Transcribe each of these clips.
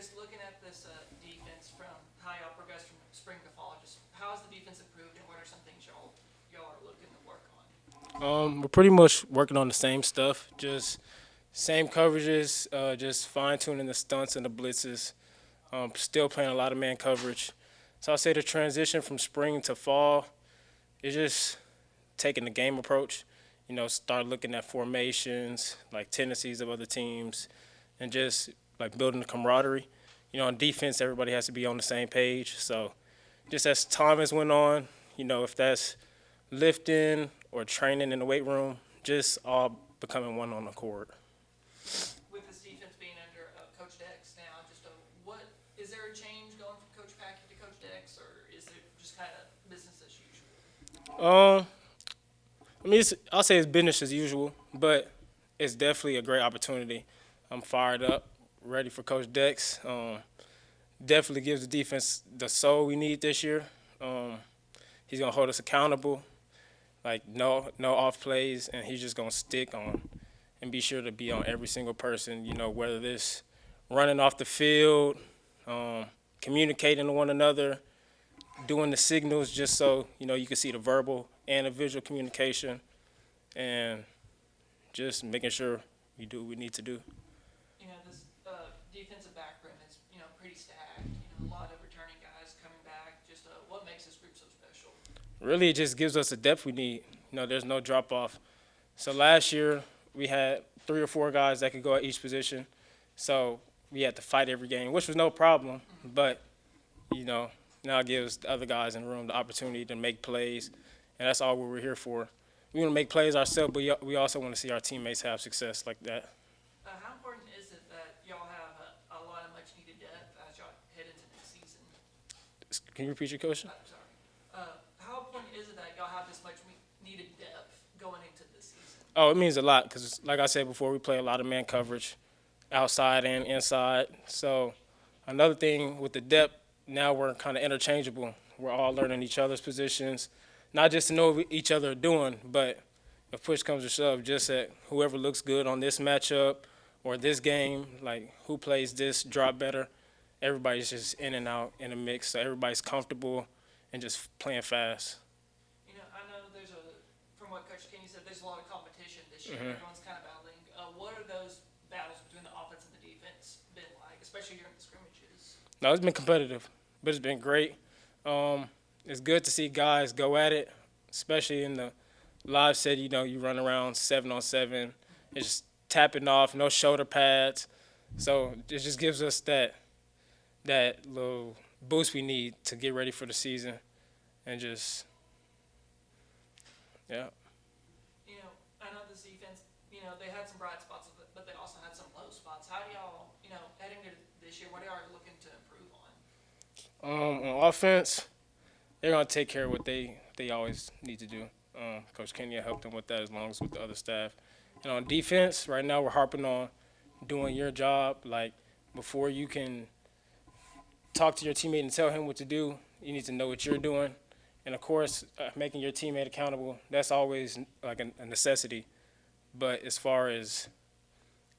curious, looking at this defense from how y'all progressed from spring to fall, just how has the defense improved, and what are some things y'all are looking to work on? We're pretty much working on the same stuff, just same coverages, just fine tuning the stunts and the blitzes. Still playing a lot of man coverage. So I'll say the transition from spring to fall is just taking the game approach. Start looking at formations, like tendencies of other teams, and just like building the camaraderie. On defense, everybody has to be on the same page. So just as time has went on, if that's lifting or training in the weight room, just all becoming one on the court. With this defense being under Coach Dex now, just what is there a change going from Coach Packey to Coach Dex, or is it just kind of business as usual? Um, I'll say it's business as usual, but it's definitely a great opportunity. I'm fired up, ready for Coach Dex. Definitely gives the defense the soul we need this year. He's gonna hold us accountable, like no off plays, and he's just gonna stick on and be sure to be on every single person. Whether this running off the field, communicating to one another, doing the signals just so you can see the verbal and the visual communication, and just making sure we do what we need to do. This defensive back room is pretty stacked. A lot of returning guys coming back. Just what makes this group so special? Really, it just gives us the depth we need. There's no drop off. So last year we had 3 or 4 guys that could go at each position, so we had to fight every game, which was no problem. But now it gives the other guys in the room the opportunity to make plays, and that's all we're here for. We want to make plays ourselves, but we also want to see our teammates have success like that. How important is it that y'all have a lot of much needed depth as y'all head into next season? Can you repeat your question? I'm sorry. How important is it that y'all have this much needed depth going into this season? Oh, it means a lot because, like I said before, we play a lot of man coverage, outside and inside. So another thing with the depth, now we're kind of interchangeable. We're all learning each other's positions, not just to know what each other are doing, but if push comes to shove, just that whoever looks good on this matchup or this game, like who plays this drop better, everybody's just in and out in a mix. So everybody's comfortable and just playing fast. I know from what Coach Kenny said, there's a lot of competition this year. Everyone's kind of battling. What are those battles between the offense and the defense been like, especially during the scrimmages? No, it's been competitive, but it's been great. It's good to see guys go at it, especially in the live set. You run around 7-on-7. It's just tapping off, no shoulder pads. So it just gives us that little boost we need to get ready for the season, and just yeah. I know this defense. They had some bright spots, but they also had some low spots. How do y'all, heading into this year, what are y'all looking to improve on? On offense, they're gonna take care of what they always need to do. Coach Kenya helped them with that, as long as with the other staff. And on defense, right now we're harping on doing your job. Like, before you can talk to your teammate and tell him what to do, you need to know what you're doing. And of course, making your teammate accountable, that's always like a necessity. But as far as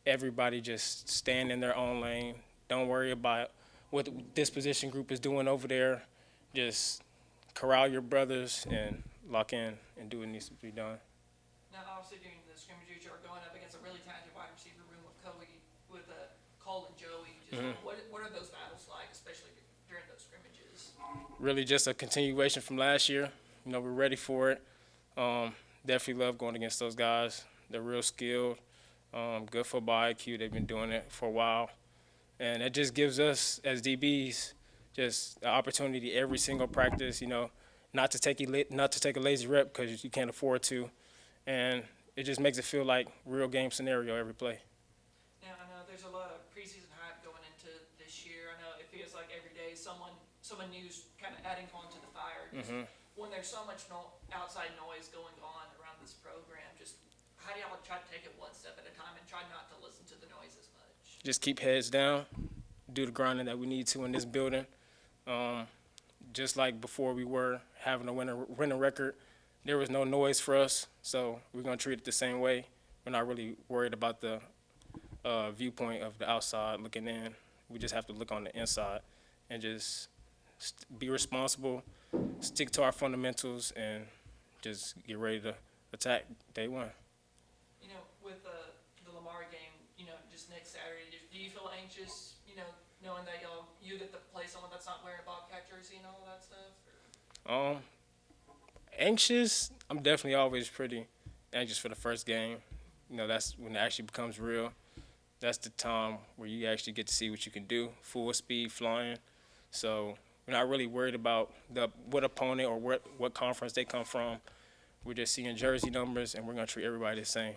everybody just staying in their own lane, don't worry about what this position group is doing over there. Just corral your brothers and lock in and do what needs to be done. Now, obviously, during the scrimmages, you're going up against a really talented wide receiver room with Cole and Joey. Just what are those battles like, especially during those scrimmages? Really just a continuation from last year. We're ready for it. Definitely love going against those guys. They're real skilled, good football IQ. They've been doing it for a while. And it just gives us, as DBs, just the opportunity every single practice, not to take a lazy rep because you can't afford to. And it just makes it feel like real game scenario every play. Now, I know there's a lot of preseason hype going into this year. I know it feels like every day someone new's kind of adding on to the fire. When there's so much outside noise going on around this program, just how do y'all try to take it one step at a time and try not to listen to the noise as much? Just keep heads down, do the grinding that we need to in this building. Just like before we were having a winning record, there was no noise for us, so we're going to treat it the same way. We're not really worried about the viewpoint of the outside looking in. We just have to look on the inside and just be responsible, stick to our fundamentals, and just get ready to attack day one. You know, with the Lamar game, you know, just next Saturday, do you feel anxious, you know, knowing that you get to play someone that's not wearing a Bobcat jersey and all that stuff? Or? Anxious. I'm definitely always pretty anxious for the first game. You know, that's when it actually becomes real. That's the time where you actually get to see what you can do, full speed flying. So we're not really worried about what opponent or what conference they come from. We're just seeing jersey numbers, and we're going to treat everybody the same.